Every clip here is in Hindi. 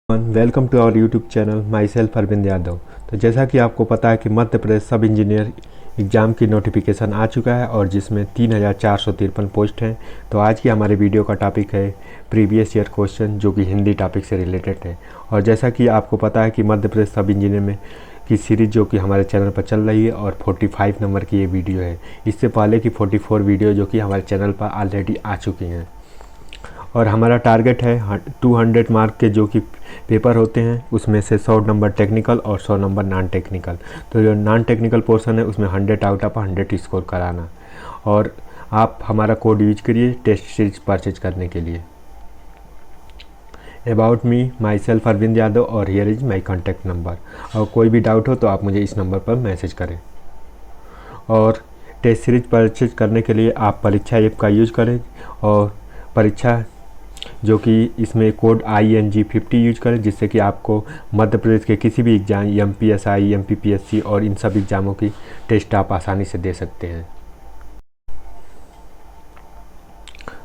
Welcome to our YouTube channel myself Arvind Yadav. तो जैसा कि आपको पता है कि मध्य प्रदेश सब इंजीनियर एग्ज़ाम की नोटिफिकेशन आ चुका है और जिसमें 3453 पोस्ट हैं। तो आज की हमारे वीडियो का टॉपिक है प्रीवियस ईयर क्वेश्चन, जो कि हिंदी टॉपिक से रिलेटेड है। और जैसा कि आपको पता है कि मध्य प्रदेश सब इंजीनियर में की सीरीज़ जो कि हमारे चैनल पर चल रही है और 45 नंबर की ये वीडियो है। इससे पहले की 44 वीडियो जो कि हमारे चैनल पर ऑलरेडी आ चुकी हैं। और हमारा टारगेट है 200 मार्क के जो कि पेपर होते हैं उसमें से 100 नंबर टेक्निकल और 100 नंबर नॉन टेक्निकल। तो जो नॉन टेक्निकल पोर्शन है उसमें 100 आउट ऑफ 100 स्कोर कराना। और आप हमारा कोड यूज करिए टेस्ट सीरीज परचेज करने के लिए। About me myself Arvind Yadav और here is my contact number. और कोई भी डाउट हो तो आप मुझे इस नंबर पर मैसेज करें। और टेस्ट सीरीज परचेज करने के लिए आप परीक्षा ऐप का यूज करें और परीक्षा जो कि इसमें कोड ING50 यूज करें, जिससे कि आपको मध्य प्रदेश के किसी भी एग्ज़ाम MPSI MPPSC और इन सब एग्ज़ामों की टेस्ट आप आसानी से दे सकते हैं।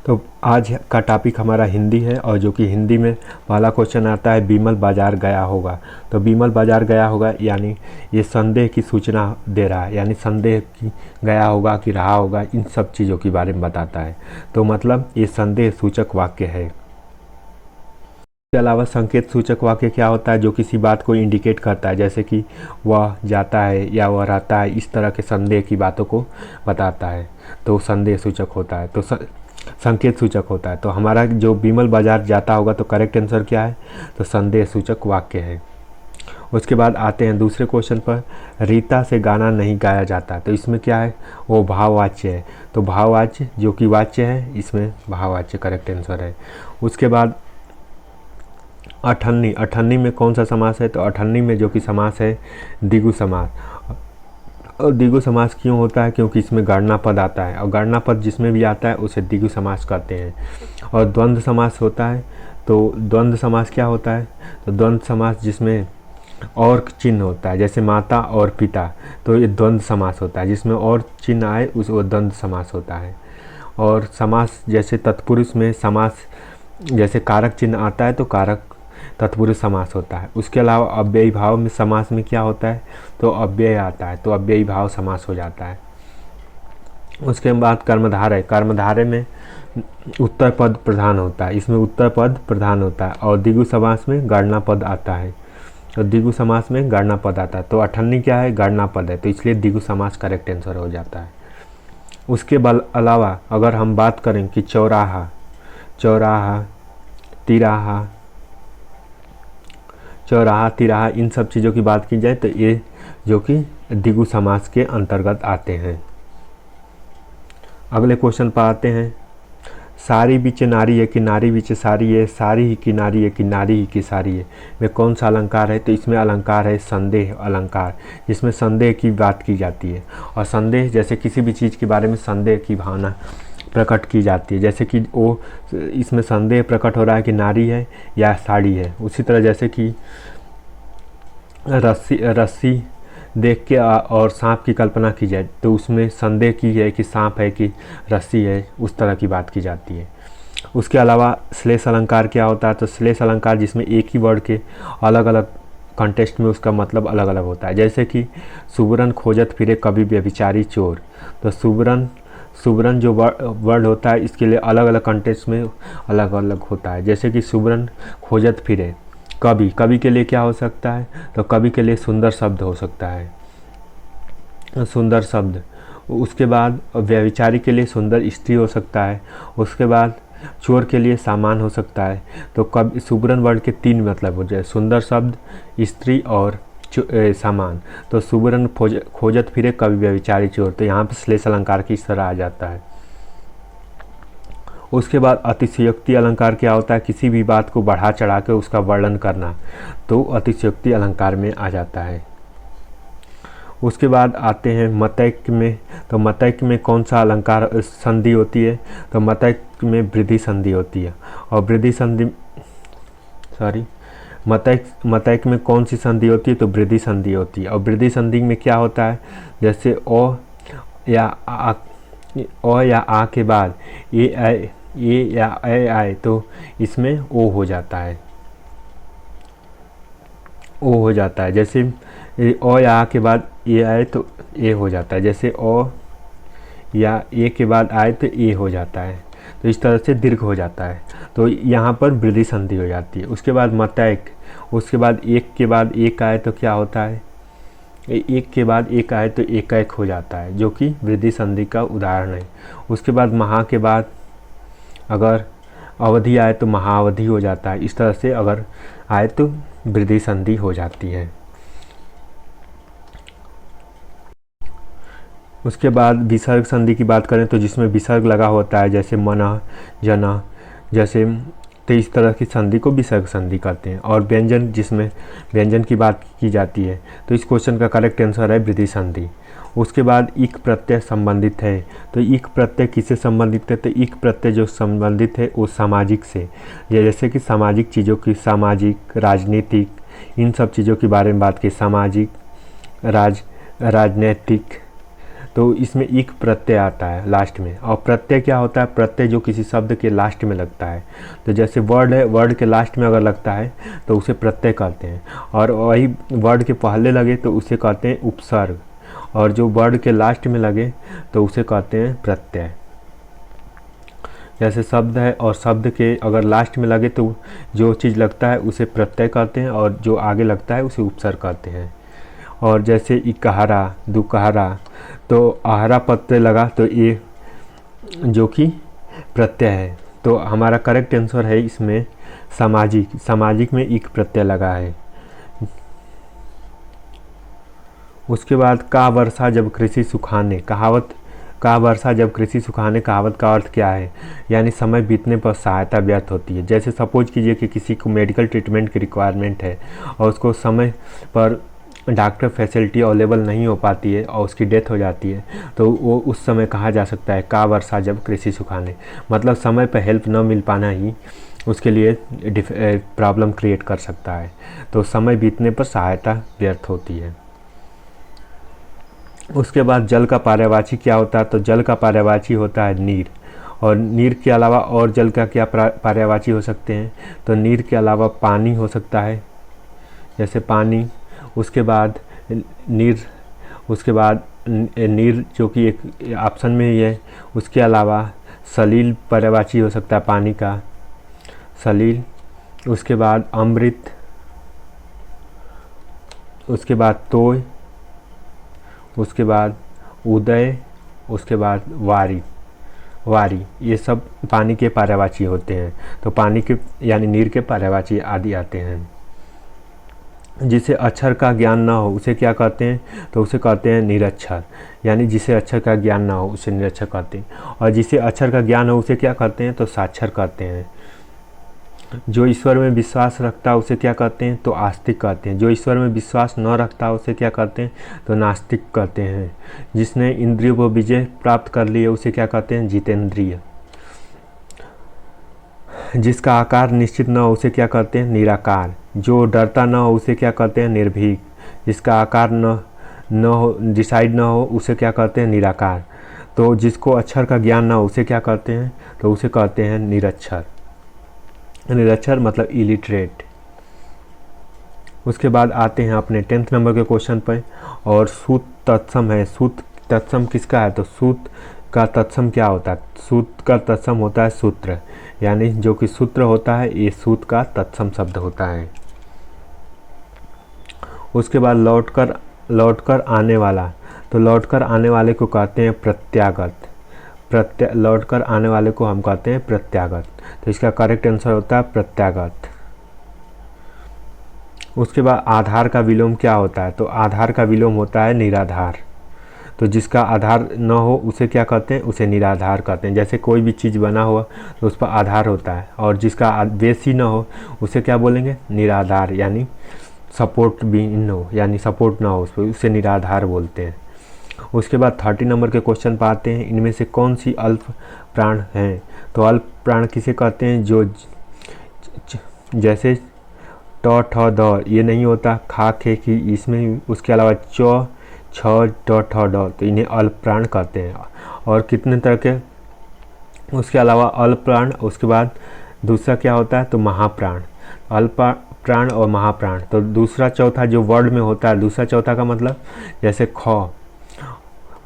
तो आज का टॉपिक हमारा हिंदी है और जो कि हिंदी में पहला क्वेश्चन आता है बीमल बाज़ार गया होगा। तो बीमल बाज़ार गया होगा यानी ये संदेह की सूचना दे रहा है, यानी संदेह की गया होगा कि रहा होगा, इन सब चीज़ों के बारे में बताता है। तो मतलब ये संदेह सूचक वाक्य है। इसके अलावा संकेत सूचक वाक्य क्या होता है? जो किसी बात को इंडिकेट करता है, जैसे कि वह जाता है या वह रहता है, इस तरह के संदेह की बातों को बताता है तो संदेह सूचक होता है, तो संकेत सूचक होता है। तो हमारा जो बीमल बाजार जाता होगा तो करेक्ट आंसर क्या है? तो संदेह सूचक वाक्य है। उसके बाद आते हैं दूसरे क्वेश्चन पर, रीता से गाना नहीं गाया जाता। तो इसमें क्या है? वो भाववाच्य है। तो भाववाच्य जो कि वाच्य है, इसमें भाववाच्य करेक्ट आंसर है। उसके बाद अठन्नी। अठन्नी में कौन सा समास है? तो अठन्नी में जो कि समास है द्विगु समास। और द्विगु समास क्यों होता है? क्योंकि इसमें गणना पद आता है और गणना पद जिसमें भी आता है उसे द्विगु समास कहते हैं। और द्वंद्व समास होता है। तो द्वंद्व समास क्या होता है? तो द्वंद्व समास जिसमें और चिन्ह होता है, जैसे माता और पिता, तो ये द्वंद्व समास होता है। जिसमें और चिन्ह आए उस वो द्वंद्व समास होता है। और समास जैसे तत्पुरुष में समास जैसे कारक चिन्ह आता है तो कारक तत्पुरुष समास होता है। उसके अलावा अव्ययी भाव में समास में क्या होता है? तो अव्यय आता है, तो अव्ययी भाव समास हो जाता है। उसके बाद कर्मधारय। कर्मधारय में उत्तर पद प्रधान होता है, इसमें उत्तर पद प्रधान होता है। और द्विगु समास में गणना पद आता है, तो द्विगु समास में गणना पद आता है। तो अठन्नी क्या है? गणना पद है, तो इसलिए द्विगु समास करेक्ट आंसर हो जाता है। उसके अलावा अगर हम बात करें कि चौराहा, चौराहा, तिराहा, चौराहा, तिराहा, इन सब चीज़ों की बात की जाए तो ये जो कि द्विगु समास के अंतर्गत आते हैं। अगले क्वेश्चन पर आते हैं, सारी बीच नारी है कि नारी बीच सारी है, सारी ही की नारी है कि नारी ही की सारी है, में कौन सा अलंकार है? तो इसमें अलंकार है संदेह अलंकार, जिसमें संदेह की बात की जाती है। और संदेह जैसे किसी भी चीज़ के बारे में संदेह की भावना प्रकट की जाती है, जैसे कि वो इसमें संदेह प्रकट हो रहा है कि नारी है या साड़ी है। उसी तरह जैसे कि रस्सी रस्सी देख के और सांप की कल्पना की जाए तो उसमें संदेह की है कि सांप है कि रस्सी है, उस तरह की बात की जाती है। उसके अलावा श्लेष अलंकार क्या होता है? तो श्लेष अलंकार जिसमें एक ही वर्ड के अलग अलग कॉन्टेक्स्ट में उसका मतलब अलग अलग होता है, जैसे कि सुबरन खोजत फिरे कभी व्यभिचारी चोर। तो सुबरन जो वर्ड होता है इसके लिए अलग अलग कॉन्टेक्स्ट में अलग अलग होता है। जैसे कि सुबरन खोजत फिरे कवि, कवि के लिए क्या हो सकता है? तो कवि के लिए सुंदर शब्द हो सकता है, सुंदर शब्द। उसके बाद व्यभिचारी के लिए सुंदर स्त्री हो सकता है। उसके बाद चोर के लिए सामान हो सकता है। तो कवि सुबरन वर्ड के 3 मतलब हो जाए, सुंदर शब्द, स्त्री और सामान। तो सुबरन खोजत फिरे कवि व्यभिचारी चोर, तो यहाँ पर श्लेष अलंकार की इस तरह आ जाता है। उसके बाद अतिशयोक्ति अलंकार क्या होता है? किसी भी बात को बढ़ा चढ़ा के उसका वर्णन करना, तो अतिशयोक्ति अलंकार में आ जाता है। उसके बाद आते हैं मतैक में। तो मतैक में कौन सा अलंकार संधि होती है? तो मतैक में वृद्धि संधि होती है। और वृद्धि संधि मतैक में कौन सी संधि होती है? तो वृद्धि संधि होती है। और वृद्धि संधि में क्या होता है? जैसे ओ या आ के बाद ए या ए आए तो इसमें ओ हो जाता है। ओ हो जाता है। जैसे ओ या आ के बाद ए आए तो ए हो जाता है। जैसे ओ या ए के बाद आए तो ए हो जाता है। तो इस तरह से दीर्घ हो जाता है। तो यहाँ पर वृद्धि संधि हो जाती है। उसके बाद मतैक, उसके बाद एक के बाद एक आए तो क्या होता है, एक के बाद एक आए तो एकैक हो जाता है, जो कि वृद्धि संधि का उदाहरण है। उसके बाद महा के बाद अगर अवधि आए तो महाअवधि हो जाता है। इस तरह से अगर आए तो वृद्धि संधि हो जाती है। उसके बाद विसर्ग संधि की बात करें तो जिसमें विसर्ग लगा होता है, जैसे मन, जन, जैसे, तो इस तरह की संधि को विसर्ग संधि कहते हैं। और व्यंजन, जिसमें व्यंजन की बात की जाती है, तो इस क्वेश्चन का करेक्ट आंसर है वृद्धि संधि। उसके बाद इक प्रत्यय संबंधित है। तो इक प्रत्यय किससे संबंधित है, तो इक प्रत्यय जो संबंधित है वो सामाजिक से, या जैसे कि सामाजिक चीज़ों की, सामाजिक, राजनीतिक, इन सब चीज़ों के बारे में बात की, सामाजिक, राजनैतिक, तो इसमें इक प्रत्यय आता है लास्ट में। और प्रत्यय क्या होता है, प्रत्यय जो किसी शब्द के लास्ट में लगता है। तो जैसे वर्ड है, वर्ड के लास्ट में अगर लगता है तो उसे प्रत्यय कहते हैं, और वही वर्ड के पहले लगे तो उसे कहते हैं उपसर्ग, और जो वर्ड के लास्ट में लगे तो उसे कहते हैं प्रत्यय। जैसे शब्द है और शब्द के अगर लास्ट में लगे तो जो चीज़ लगता है उसे प्रत्यय कहते हैं, और जो आगे लगता है उसे उपसर्ग कहते हैं। और जैसे इकहारा, दुकहारा, तो आहरा प्रत्यय लगा तो ये जो कि प्रत्यय है। तो हमारा करेक्ट आंसर है इसमें सामाजिक, सामाजिक में इक प्रत्यय लगा है। उसके बाद का वर्षा जब कृषि सुखाने, कहावत, का वर्षा जब कृषि सुखाने, कहावत का अर्थ क्या है, यानी समय बीतने पर सहायता व्यर्थ होती है। जैसे सपोज कीजिए कि किसी को मेडिकल ट्रीटमेंट की रिक्वायरमेंट है और उसको समय पर डॉक्टर फैसिलिटी अवेलेबल नहीं हो पाती है और उसकी डेथ हो जाती है, तो वो उस समय कहा जा सकता है का वर्षा जब कृषि सुखाने, मतलब समय पर हेल्प न मिल पाना ही उसके लिए प्रॉब्लम क्रिएट कर सकता है। तो समय बीतने पर सहायता व्यर्थ होती है। उसके बाद जल का पर्यायवाची क्या होता है, तो जल का पर्यायवाची होता है नीर। और नीर के अलावा और जल का क्या पर्यायवाची हो सकते हैं, तो नीर के अलावा पानी हो सकता है, जैसे पानी। उसके बाद नीर, उसके बाद नीर जो कि एक ऑप्शन में ही है। उसके अलावा सलील पर्यायवाची हो सकता है पानी का, सलील। उसके बाद अमृत, उसके बाद तोय, उसके बाद उदय, उसके बाद वारी, वारी, ये सब पानी के पर्यायवाची होते हैं। तो पानी के यानी नीर के पर्यायवाची आदि आते हैं। जिसे अक्षर का ज्ञान ना हो उसे क्या कहते हैं, तो उसे कहते हैं निरक्षर, यानी जिसे अक्षर का ज्ञान ना हो उसे निरक्षर कहते हैं। और जिसे अक्षर का ज्ञान हो उसे क्या कहते हैं, तो साक्षर कहते हैं। जो ईश्वर में विश्वास रखता है उसे क्या कहते हैं, तो आस्तिक कहते हैं। जो ईश्वर में विश्वास न रखता है उसे क्या कहते हैं, तो नास्तिक कहते हैं। जिसने इंद्रियों को विजय प्राप्त कर ली है उसे क्या कहते हैं, जितेंद्रिय। जिसका आकार निश्चित न हो उसे क्या कहते हैं, निराकार। जो डरता न हो उसे क्या कहते हैं, निर्भीक। जिसका आकार न हो, डिसाइड न हो, उसे क्या कहते हैं, निराकार। तो जिसको अक्षर का ज्ञान न हो उसे क्या कहते हैं, तो उसे कहते हैं निरक्षर। निरक्षर मतलब इलिटरेट। उसके बाद आते हैं अपने 10th नंबर के क्वेश्चन पर, और सूत तत्सम है। सूत तत्सम किसका है, तो सूत का तत्सम क्या होता है, सूत का तत्सम होता है सूत्र, यानी जो कि सूत्र होता है ये सूत का तत्सम शब्द होता है। उसके बाद लौटकर आने वाला, तो लौटकर आने वाले को कहते हैं प्रत्यागत। लौटकर आने वाले को हम कहते हैं प्रत्यागत। तो इसका करेक्ट आंसर होता है प्रत्यागत। उसके बाद आधार का विलोम क्या होता है, तो आधार का विलोम होता है निराधार। तो जिसका आधार न हो उसे क्या कहते हैं, उसे निराधार कहते हैं। जैसे कोई भी चीज़ बना हुआ तो उस पर आधार होता है, और जिसका बेस ही न हो उसे क्या बोलेंगे, निराधार, यानी सपोर्ट भी न हो, यानी सपोर्ट ना हो उस पर, उसे निराधार बोलते हैं। उसके बाद 30 नंबर के क्वेश्चन पर आते हैं। इनमें से कौन सी अल्प प्राण हैं, तो अल्प प्राण किसे कहते हैं, जो जैसे ट ठ द ये नहीं होता, खा खे की इसमें, उसके अलावा च छ ट ठ ड, तो इन्हें अल्प प्राण कहते हैं। और कितने तरह के, उसके अलावा अल्प प्राण, उसके बाद दूसरा क्या होता है, तो महाप्राण। अल्प प्राण और महाप्राण। तो दूसरा चौथा जो वर्ड में होता है, दूसरा चौथा का मतलब जैसे ख,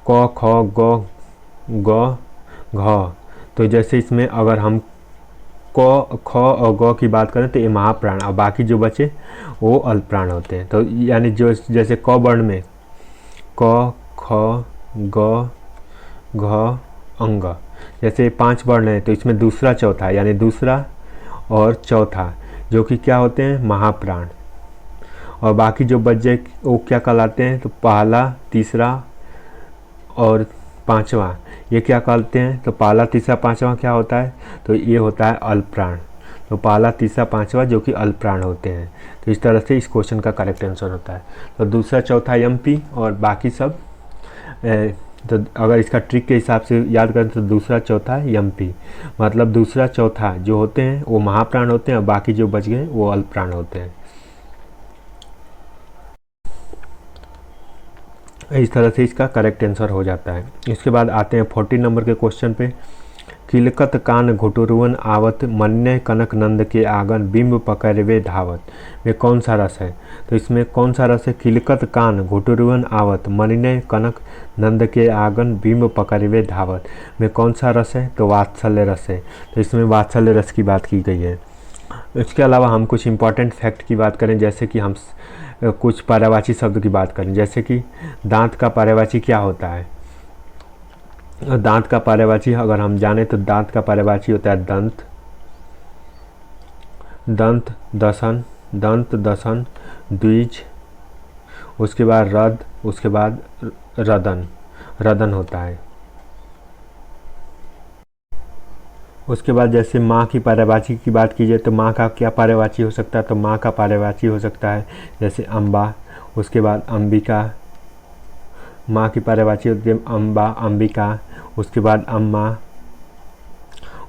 क, ख, ग, ग, घ। तो जैसे इसमें अगर हम क, ख और ग की बात करें तो ये महाप्राण और बाकी जो बचे वो अल्पप्राण होते हैं। तो यानी जो जैसे क वर्ण में क, ख, ग, घ, अंग, जैसे 5 वर्ण हैं तो इसमें दूसरा चौथा यानी दूसरा और चौथा जो कि क्या होते हैं, महाप्राण। और बाकी जो बच जाए वो क्या कहलाते हैं, तो पहला, तीसरा और पांचवा, ये क्या कहते हैं, तो पहला, तीसरा, पांचवा क्या होता है, तो ये होता है अल्पप्राण। तो पहला, तीसरा, पांचवा जो कि अल्पप्राण होते हैं। तो इस तरह से इस क्वेश्चन का करेक्ट आंसर होता है। तो दूसरा चौथा एमपी और बाकी सब तो अगर इसका ट्रिक के हिसाब से याद करें तो दूसरा चौथा एमपी, मतलब दूसरा चौथा जो होते हैं वो महाप्राण होते हैं और बाकी जो बच गए वो अल्पप्राण होते हैं। इस तरह से इसका करेक्ट आंसर हो जाता है। इसके बाद आते हैं 40 नंबर के क्वेश्चन पे। किलकत कान घुटुरुवन आवत मन्य कनक नंद के आंगन बिंब पकड़वे धावत में कौन सा रस है, तो इसमें कौन सा रस है, किलकत कान घुटुरुवन आवत मन्य कनक नंद के आंगन बिंब पकड़वे धावत में कौन सा रस है, तो वात्सल्य रस है। तो इसमें वात्सल्य रस की बात की गई है। इसके अलावा हम कुछ इंपॉर्टेंट फैक्ट की बात करें, जैसे कि हम कुछ पर्यायवाची शब्द की बात करें, जैसे कि दांत का पर्यायवाची क्या होता है। दांत का पर्यायवाची अगर हम जाने तो दांत का पर्यायवाची होता है दंत, दंत दसन, दंत दसन, द्विज, उसके बाद रद, उसके बाद रदन, रदन होता है। उसके बाद जैसे माँ की पर्यायवाची की बात कीजिए तो माँ का क्या पर्यायवाची हो सकता है, तो माँ का पर्यायवाची हो सकता है जैसे अम्बा, उसके बाद अंबिका, माँ की पर्यायवाची होती है अम्बा, अंबिका, उसके बाद अम्मा,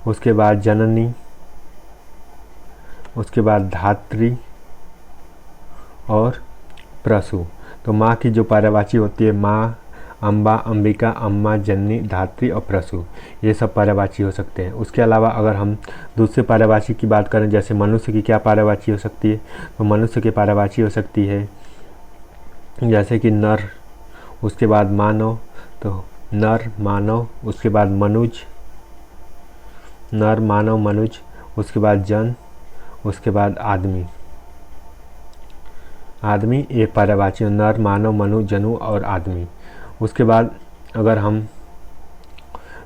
उसके बाद जननी, उसके बाद धात्री और प्रसु। तो माँ की जो पर्यायवाची होती है माँ, अम्बा, अंबिका, अम्मा, जननी, धात्री और प्रसु, ये सब पर्यायवाची हो सकते हैं। उसके अलावा अगर हम दूसरे पर्यायवाची की बात करें, जैसे मनुष्य की क्या पर्यायवाची हो सकती है, तो मनुष्य की पर्यायवाची हो सकती है जैसे कि नर, उसके बाद मानव, तो नर, मानव, उसके बाद मनुज, नर, मानव, मनुज, उसके बाद जन, उसके बाद आदमी। आदमी ये पर्यायवाची, नर, मानव, मनु, जनु और आदमी। उसके बाद अगर हम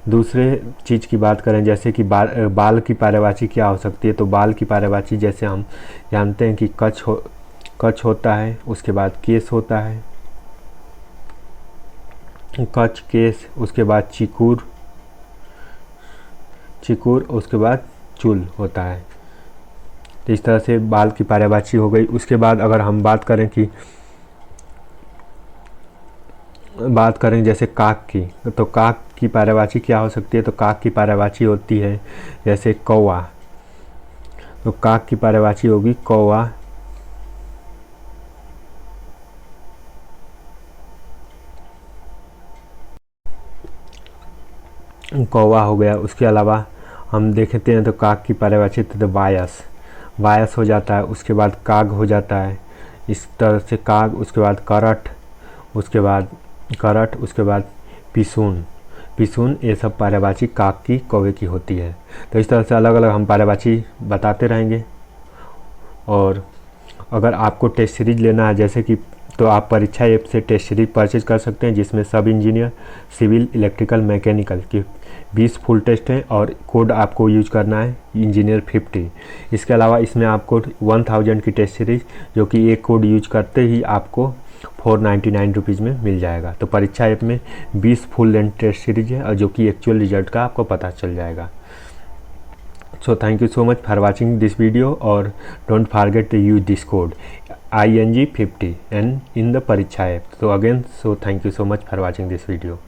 दूसरे चीज़ की बात करें, जैसे कि बाल की पर्यायवाची क्या हो सकती है, तो बाल की पर्यायवाची जैसे हम जानते हैं कि कच्छ होता है, उसके बाद केस होता है, कच्छ, केस, उसके बाद चिकूर, चिकूर, उसके बाद चूल होता है। तो इस तरह से बाल की पर्यायवाची हो गई। उसके बाद अगर हम बात करें जैसे काक की, तो काक की पर्यायवाची क्या हो सकती है, तो काक की पर्यायवाची होती है जैसे कौवा, तो काक की पर्यायवाची होगी कौवा, कौवा हो गया। उसके अलावा हम देखते हैं तो काक की पर्यायवाची तो वायस, वायस हो जाता है। उसके बाद काग हो जाता है, इस तरह से काग, उसके बाद करट, उसके बाद करट, उसके बाद पिसून, पिसून, ये सब पर्यायवाची काक की, कौवे की होती है। तो इस तरह से अलग अलग हम पर्यायवाची बताते रहेंगे। और अगर आपको टेस्ट सीरीज लेना है जैसे कि, तो आप परीक्षा ऐप से टेस्ट सीरीज परचेज कर सकते हैं, जिसमें सब इंजीनियर, सिविल, इलेक्ट्रिकल, मैकेनिकल की 20 फुल टेस्ट हैं और कोड आपको यूज करना है इंजीनियर 50। इसके अलावा इसमें आपको 1000 की टेस्ट सीरीज जो कि एक कोड यूज करते ही आपको 499 रुपीज़ में मिल जाएगा। तो परीक्षा ऐप में 20 फुल लेंथ टेस्ट सीरीज है और जो कि एक्चुअल रिजल्ट का आपको पता चल जाएगा। So thank you so much for watching this video, or don't forget to use this code ING50 and in the Pariksha app. So again, so thank you so much for watching this video.